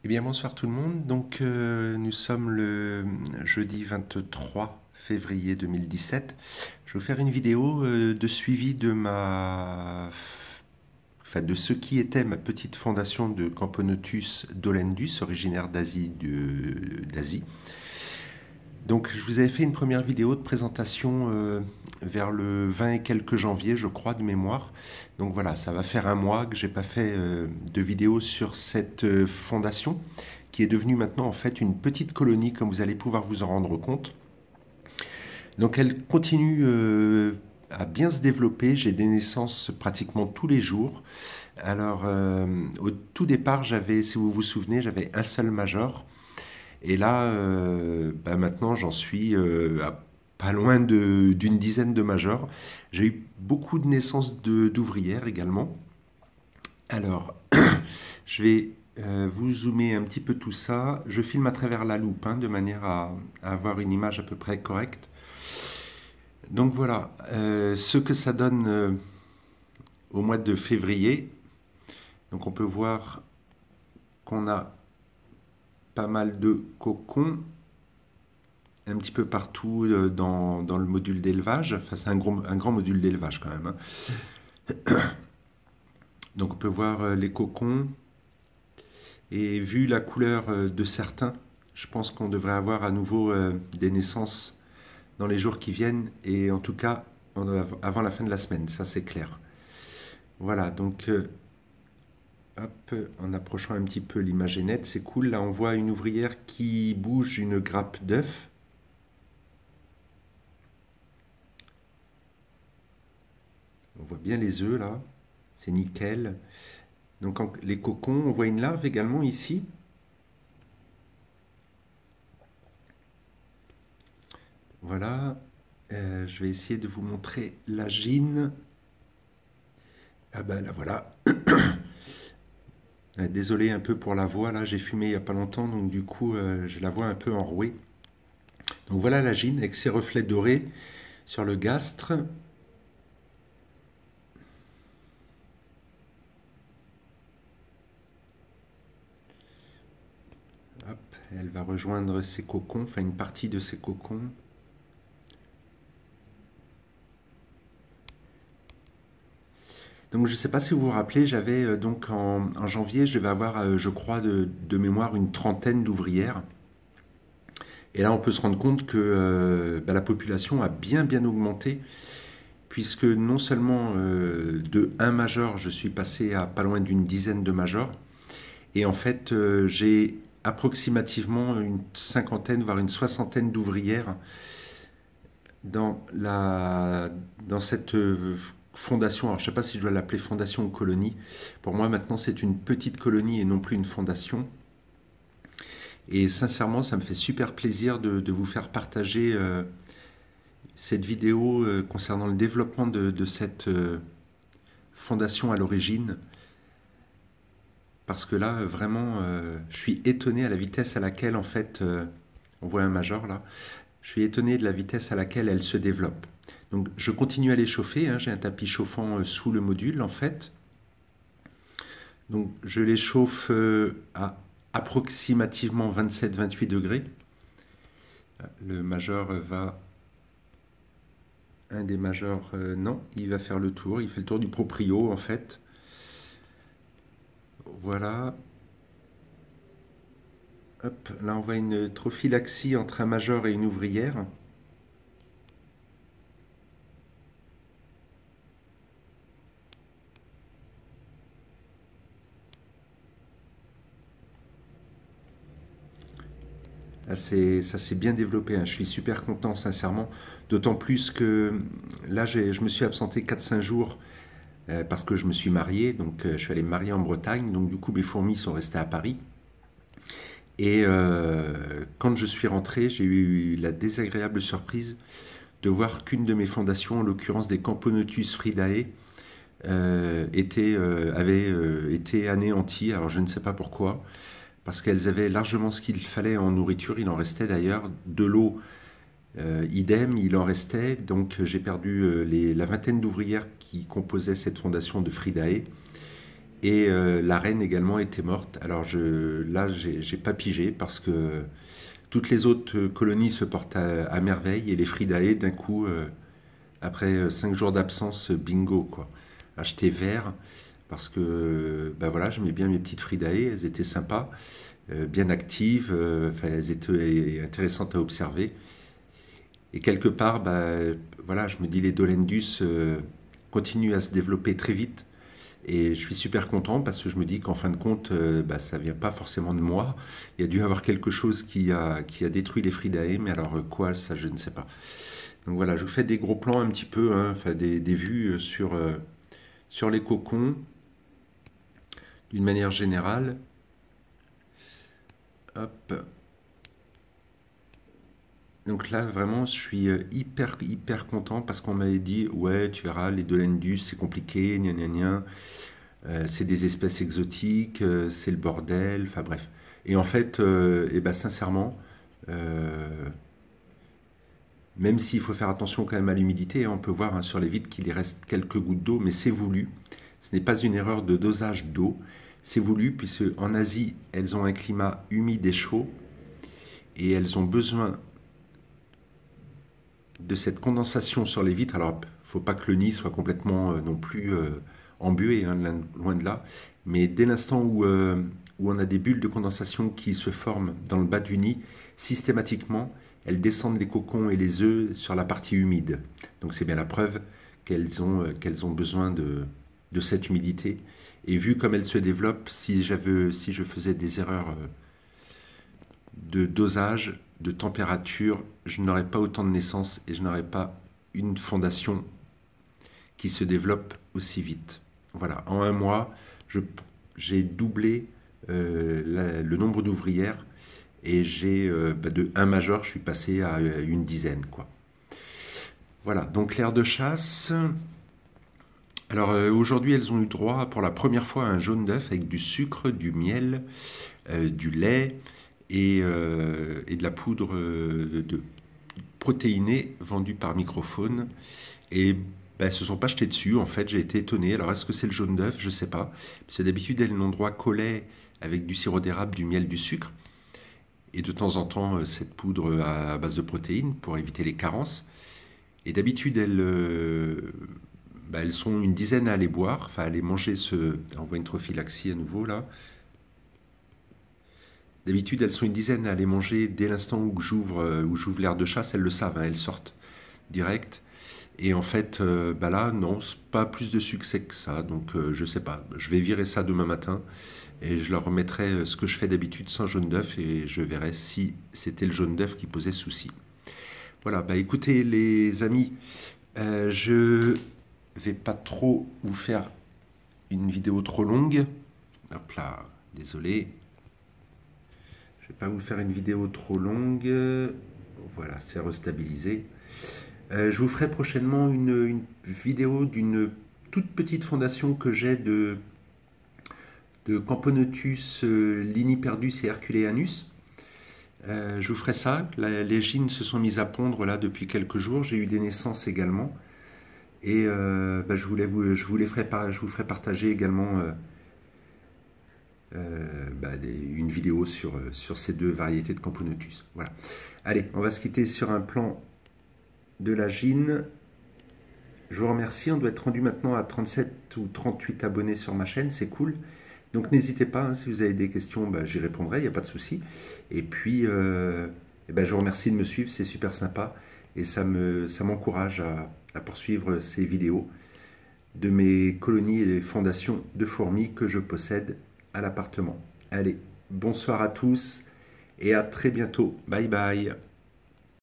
Eh bien, bonsoir tout le monde. Nous sommes le jeudi 23 février 2017. Je vais vous faire une vidéo de suivi de ce qui était ma petite fondation de Camponotus dolendus, originaire d'Asie. Donc, je vous avais fait une première vidéo de présentation vers le 20 et quelques janvier, je crois, de mémoire. Donc voilà, ça va faire un mois que j'ai pas fait de vidéo sur cette fondation, qui est devenue maintenant en fait une petite colonie, comme vous allez pouvoir vous en rendre compte. Donc elle continue à bien se développer. J'ai des naissances pratiquement tous les jours. Au tout départ, si vous vous souvenez, j'avais un seul major. Et là, maintenant, j'en suis à pas loin d'une dizaine de majors. J'ai eu beaucoup de naissances d'ouvrières également. Alors, je vais vous zoomer un petit peu tout ça. Je filme à travers la loupe, de manière à avoir une image à peu près correcte. Donc voilà, ce que ça donne au mois de février. Donc on peut voir qu'on a pas mal de cocons un petit peu partout dans le module d'élevage. Enfin, c'est un grand module d'élevage quand même. Donc on peut voir les cocons. Et vu la couleur de certains, je pense qu'on devrait avoir à nouveau des naissances dans les jours qui viennent. Et en tout cas, avant la fin de la semaine, ça c'est clair. Voilà, hop, en approchant un petit peu l'image est nette, c'est cool. Là, on voit une ouvrière qui bouge une grappe d'œufs. On voit bien les œufs là, c'est nickel. Donc les cocons, on voit une larve également ici. Voilà, je vais essayer de vous montrer la gine. Ah ben là voilà. Désolé un peu pour la voix, là j'ai fumé il n'y a pas longtemps, donc du coup j'ai la voix un peu enrouée. Donc voilà la gine avec ses reflets dorés sur le gastre. Hop, elle va rejoindre ses cocons, enfin une partie de ses cocons. Donc je ne sais pas si vous vous rappelez, j'avais donc en janvier, je devais avoir, je crois, de mémoire une trentaine d'ouvrières. Et là, on peut se rendre compte que la population a bien augmenté, puisque non seulement de un major, je suis passé à pas loin d'une dizaine de majors, et en fait, j'ai approximativement une cinquantaine, voire une soixantaine d'ouvrières dans cette fondation. Alors, je ne sais pas si je dois l'appeler fondation ou colonie. Pour moi, maintenant, c'est une petite colonie et non plus une fondation. Et sincèrement, ça me fait super plaisir de vous faire partager cette vidéo concernant le développement de cette fondation à l'origine. Parce que là, vraiment, je suis étonné à la vitesse à laquelle, en fait, on voit un major là, je suis étonné de la vitesse à laquelle elle se développe. Donc, je continue à les chauffer, j'ai un tapis chauffant sous le module, en fait. Donc, je les chauffe à approximativement 27-28 degrés. Le major va... Un des majors, non, il va faire le tour. Il fait le tour du proprio, en fait. Voilà. Hop, là, on voit une trophylaxie entre un major et une ouvrière. Là, ça s'est bien développé, je suis super content, sincèrement. D'autant plus que là, je me suis absenté 4-5 jours parce que je me suis marié. Donc, je suis allé me marier en Bretagne. Donc, du coup, mes fourmis sont restées à Paris. Et quand je suis rentré, j'ai eu la désagréable surprise de voir qu'une de mes fondations, en l'occurrence des Camponotus fridae, avait été anéantie. Alors, je ne sais pas pourquoi. Parce qu'elles avaient largement ce qu'il fallait en nourriture, il en restait d'ailleurs, de l'eau, idem, il en restait, donc j'ai perdu la vingtaine d'ouvrières qui composaient cette fondation de Fridae, Et la reine également était morte. Alors là, j'ai pas pigé parce que toutes les autres colonies se portent à merveille et les Fridae, d'un coup, après 5 jours d'absence, bingo, quoi. Acheté vert parce que bah voilà, j'aimais bien mes petites Fridae, elles étaient sympas, bien actives, enfin, elles étaient intéressantes à observer. Et quelque part, bah, voilà, je me dis les Dolendus continuent à se développer très vite. Et je suis super content parce que je me dis qu'en fin de compte, bah, ça vient pas forcément de moi. Il y a dû y avoir quelque chose qui a détruit les Fridae, mais alors quoi, ça je ne sais pas. Donc voilà, je vous fais des gros plans un petit peu, hein, enfin des vues sur les cocons d'une manière générale. Hop. Donc là, vraiment, je suis hyper content parce qu'on m'avait dit, ouais, tu verras, les Dolendus, c'est compliqué, gna gna gna. C'est des espèces exotiques, c'est le bordel, enfin bref. Et en fait, et ben, sincèrement, euh, même s'il faut faire attention quand même à l'humidité, hein, on peut voir hein, sur les vitres qu'il y reste quelques gouttes d'eau, mais c'est voulu. Ce n'est pas une erreur de dosage d'eau, c'est voulu puisque en Asie, elles ont un climat humide et chaud et elles ont besoin de cette condensation sur les vitres. Alors, il ne faut pas que le nid soit complètement non plus embué, hein, loin de là. Mais dès l'instant où on a des bulles de condensation qui se forment dans le bas du nid, systématiquement, elles descendent les cocons et les œufs sur la partie humide. Donc c'est bien la preuve qu'elles ont besoin de cette humidité. Et vu comme elles se développent, si je faisais des erreurs de dosage, de température, je n'aurais pas autant de naissances et je n'aurais pas une fondation qui se développe aussi vite. Voilà, en un mois, j'ai doublé le nombre d'ouvrières et de 1 major, je suis passé à une dizaine, quoi. Voilà, donc l'aire de chasse. Alors aujourd'hui, elles ont eu droit pour la première fois à un jaune d'œuf avec du sucre, du miel, du lait et de la poudre de protéinée vendue par Microphone. Et ben, elles se sont pas jetées dessus, en fait, j'ai été étonné. Alors est-ce que c'est le jaune d'œuf? Je sais pas. Parce que d'habitude, elles n'ont droit qu'au lait avec du sirop d'érable, du miel, du sucre. Et de temps en temps, cette poudre à base de protéines pour éviter les carences. Et d'habitude, elles sont une dizaine à aller boire, enfin à aller manger ce... On voit une trophylaxie à nouveau là. D'habitude, elles sont une dizaine à aller manger dès l'instant où j'ouvre l'aire de chasse, elles le savent, hein, elles sortent direct. Et en fait, bah là, non, c'est pas plus de succès que ça, donc je sais pas. Je vais virer ça demain matin et je leur remettrai ce que je fais d'habitude sans jaune d'œuf et je verrai si c'était le jaune d'œuf qui posait souci. Voilà, bah écoutez les amis, je vais pas trop vous faire une vidéo trop longue. Hop là, désolé. Je vais pas vous faire une vidéo trop longue. Voilà, c'est restabilisé. Je vous ferai prochainement une vidéo d'une toute petite fondation que j'ai de Camponotus liniperdus et herculeanus. Je vous ferai ça. Les gines se sont mises à pondre là depuis quelques jours. J'ai eu des naissances également. Et bah, je vous ferai partager également bah, une vidéo sur ces deux variétés de Camponotus. Voilà. Allez, on va se quitter sur un plan de la gine. Je vous remercie. On doit être rendu maintenant à 37 ou 38 abonnés sur ma chaîne. C'est cool. Donc n'hésitez pas, hein, si vous avez des questions, bah, j'y répondrai, il n'y a pas de souci. Et puis, bah, je vous remercie de me suivre, c'est super sympa. Et ça m'encourage à poursuivre ces vidéos de mes colonies et fondations de fourmis que je possède à l'appartement. Allez, bonsoir à tous et à très bientôt. Bye bye.